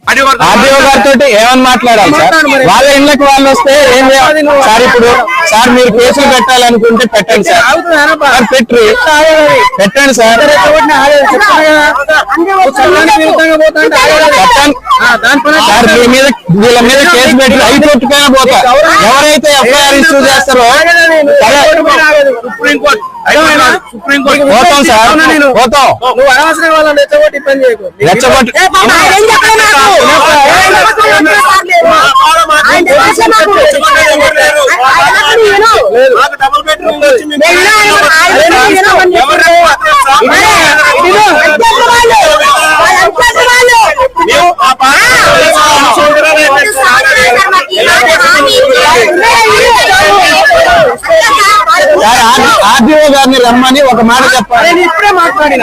RDO గారితో ఏమని మాట్లాడాలి సార్? వాళ్ళ ఇళ్ళకి వాళ్ళు వస్తే ఏం చేయాలి సార్? ఇప్పుడు సార్ మీరు కేసులు పెట్టాలనుకుంటే పెట్టండి సార్, పెట్టండి సార్. సార్ వీళ్ళ మీద కేసు పెట్టి హైకోర్టుకైనా పోతా. ఎవరైతే ఎఫ్ఐఆర్ ఇష్యూ చేస్తారో పోతాం సార్, పోతాం. నువ్వు అనవసరం వాళ్ళని రెచ్చగొట్టి పని చేయకు. ఆర్డీఓ గారిని రమ్మని ఒక మాట చెప్పాలి. ఇప్పుడే మాట్లాడిన